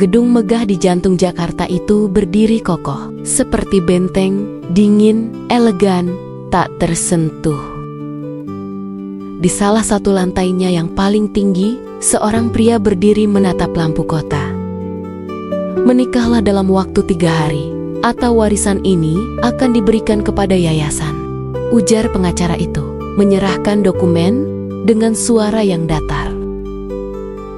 Gedung megah di jantung Jakarta itu berdiri kokoh, seperti benteng, dingin, elegan, tak tersentuh. Di salah satu lantainya yang paling tinggi, seorang pria berdiri menatap lampu kota. Menikahlah dalam waktu 3 hari, atau warisan ini akan diberikan kepada yayasan, ujar pengacara itu, menyerahkan dokumen dengan suara yang datar.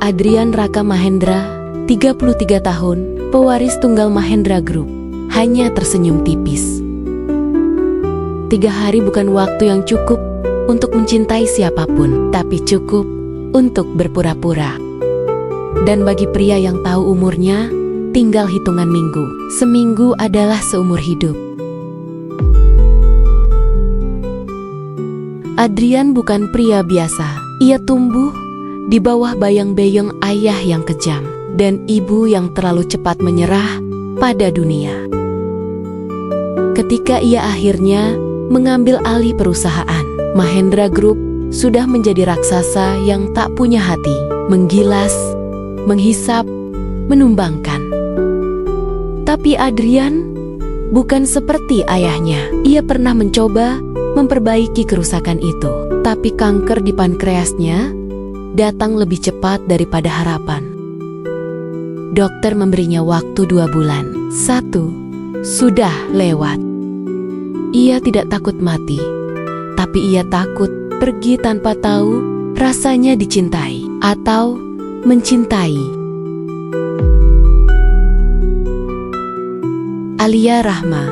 Adrian Raka Mahendra, 33 tahun, pewaris tunggal Mahendra Group, hanya tersenyum tipis. 3 hari bukan waktu yang cukup untuk mencintai siapapun, tapi cukup untuk berpura-pura. Dan bagi pria yang tahu umurnya, tinggal hitungan minggu. Seminggu adalah seumur hidup. Adrian bukan pria biasa. Ia tumbuh di bawah bayang-bayang ayah yang kejam dan ibu yang terlalu cepat menyerah pada dunia. Ketika ia akhirnya mengambil alih perusahaan, Mahendra Group sudah menjadi raksasa yang tak punya hati, menggilas, menghisap, menumbangkan. Tapi Adrian bukan seperti ayahnya. Ia pernah mencoba memperbaiki kerusakan itu, tapi kanker di pankreasnya datang lebih cepat daripada harapan. Dokter memberinya waktu 2 bulan. 1 sudah lewat. Ia tidak takut mati, tapi ia takut pergi tanpa tahu rasanya dicintai atau mencintai. Alia Rahma,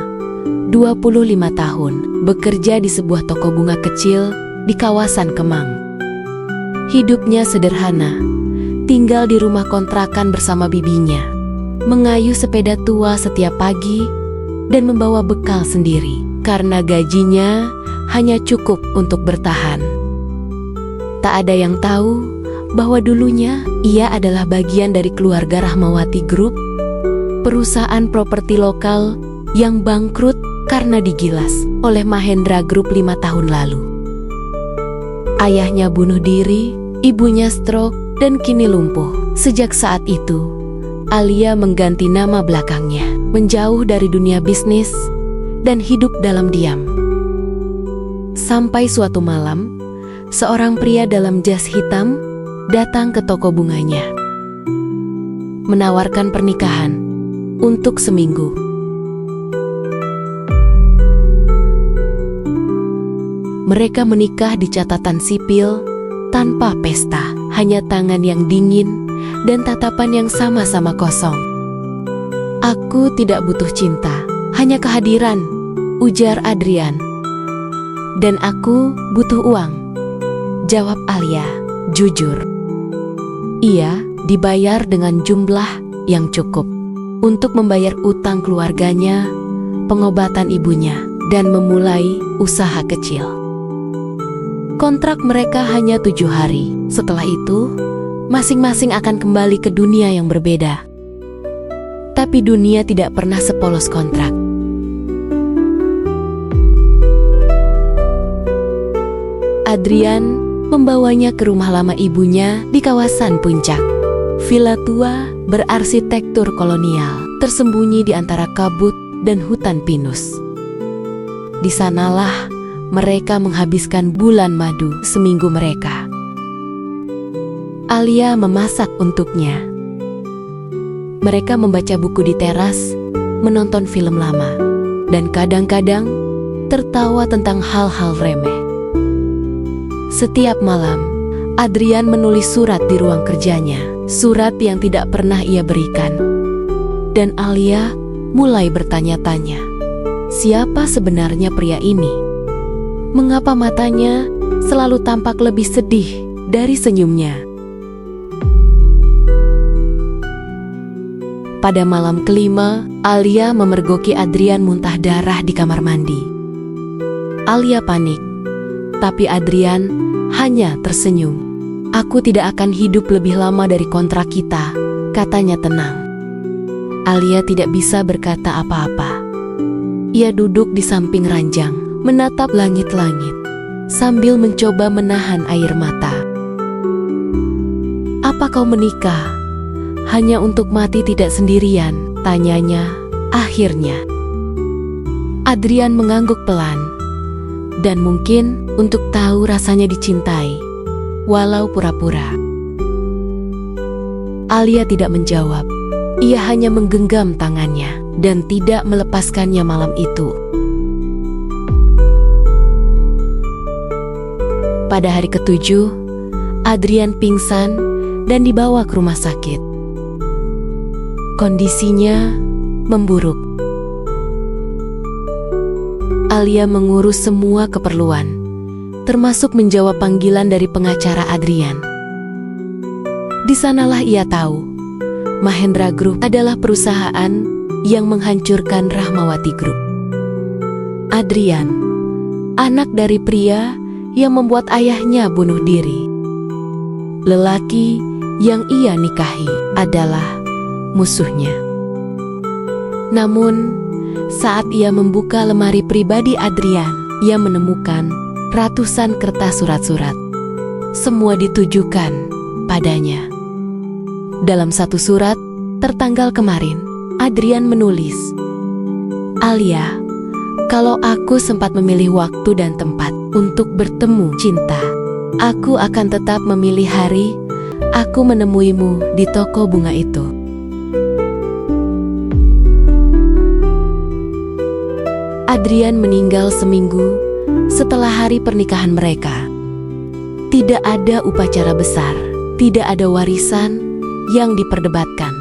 25 tahun, bekerja di sebuah toko bunga kecil di kawasan Kemang. Hidupnya sederhana, tinggal di rumah kontrakan bersama bibinya, mengayuh sepeda tua setiap pagi, dan membawa bekal sendiri, karena gajinya hanya cukup untuk bertahan. Tak ada yang tahu bahwa dulunya ia adalah bagian dari keluarga Rahmawati Group, perusahaan properti lokal yang bangkrut karena digilas oleh Mahendra Group 5 tahun lalu. Ayahnya bunuh diri, ibunya stroke, dan kini lumpuh. Sejak saat itu, Alia mengganti nama belakangnya, menjauh dari dunia bisnis, dan hidup dalam diam. Sampai suatu malam, seorang pria dalam jas hitam datang ke toko bunganya, menawarkan pernikahan untuk seminggu. Mereka menikah di catatan sipil tanpa pesta, hanya tangan yang dingin dan tatapan yang sama-sama kosong. "Aku tidak butuh cinta, hanya kehadiran," ujar Adrian. "Dan aku butuh uang," jawab Alia, jujur. Ia dibayar dengan jumlah yang cukup untuk membayar utang keluarganya, pengobatan ibunya, dan memulai usaha kecil. Kontrak mereka hanya 7 hari. Setelah itu, masing-masing akan kembali ke dunia yang berbeda. Tapi dunia tidak pernah sepolos kontrak. Adrian membawanya ke rumah lama ibunya di kawasan Puncak. Villa tua berarsitektur kolonial, tersembunyi di antara kabut dan hutan pinus. Di sanalah mereka menghabiskan bulan madu seminggu mereka. Alia memasak untuknya. Mereka membaca buku di teras, menonton film lama, dan kadang-kadang tertawa tentang hal-hal remeh. Setiap malam, Adrian menulis surat di ruang kerjanya, surat yang tidak pernah ia berikan. Dan Alia mulai bertanya-tanya, siapa sebenarnya pria ini? Mengapa matanya selalu tampak lebih sedih dari senyumnya? Pada malam kelima, Alia memergoki Adrian muntah darah di kamar mandi. Alia panik, tapi Adrian hanya tersenyum. "Aku tidak akan hidup lebih lama dari kontrak kita," katanya tenang. Alia tidak bisa berkata apa-apa. Ia duduk di samping ranjang, menatap langit-langit, sambil mencoba menahan air mata. "Apa kau menikah hanya untuk mati tidak sendirian, tanyanya. Akhirnya, Adrian mengangguk pelan, dan mungkin untuk tahu rasanya dicintai, walau pura-pura. Alia tidak menjawab. Ia hanya menggenggam tangannya dan tidak melepaskannya malam itu. Pada hari ke-7, Adrian pingsan dan dibawa ke rumah sakit. Kondisinya memburuk. Alia mengurus semua keperluan, termasuk menjawab panggilan dari pengacara Adrian. Di sanalah ia tahu, Mahendra Group adalah perusahaan yang menghancurkan Rahmawati Group. Adrian, anak dari pria yang membuat ayahnya bunuh diri. Lelaki yang ia nikahi adalah musuhnya. Namun, saat ia membuka lemari pribadi Adrian, ia menemukan ratusan kertas surat-surat. Semua ditujukan padanya. Dalam satu surat, tertanggal kemarin, Adrian menulis, "Alia, kalau aku sempat memilih waktu dan tempat untuk bertemu cinta, aku akan tetap memilih hari aku menemuimu di toko bunga itu." Adrian meninggal seminggu setelah hari pernikahan mereka. Tidak ada upacara besar, tidak ada warisan yang diperdebatkan.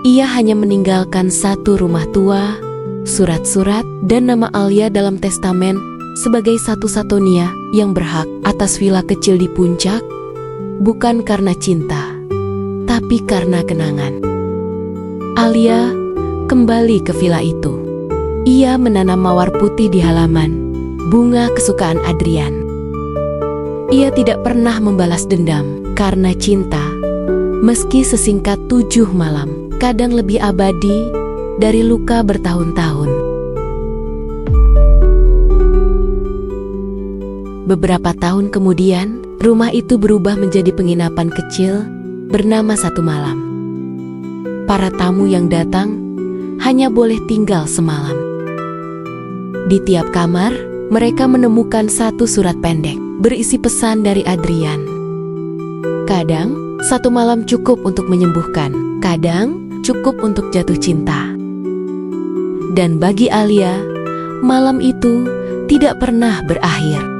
Ia hanya meninggalkan satu rumah tua, surat-surat, dan nama Alia dalam testamen sebagai satu-satunya yang berhak atas villa kecil di puncak, bukan karena cinta, tapi karena kenangan. Alia kembali ke villa itu. Ia menanam mawar putih di halaman, bunga kesukaan Adrian. Ia tidak pernah membalas dendam karena cinta, meski sesingkat 7 malam, kadang lebih abadi dari luka bertahun-tahun. Beberapa tahun kemudian, rumah itu berubah menjadi penginapan kecil bernama Satu Malam. Para tamu yang datang hanya boleh tinggal semalam. Di tiap kamar, mereka menemukan satu surat pendek berisi pesan dari Adrian. Kadang, satu malam cukup untuk menyembuhkan, kadang cukup untuk jatuh cinta. Dan bagi Alia, malam itu tidak pernah berakhir.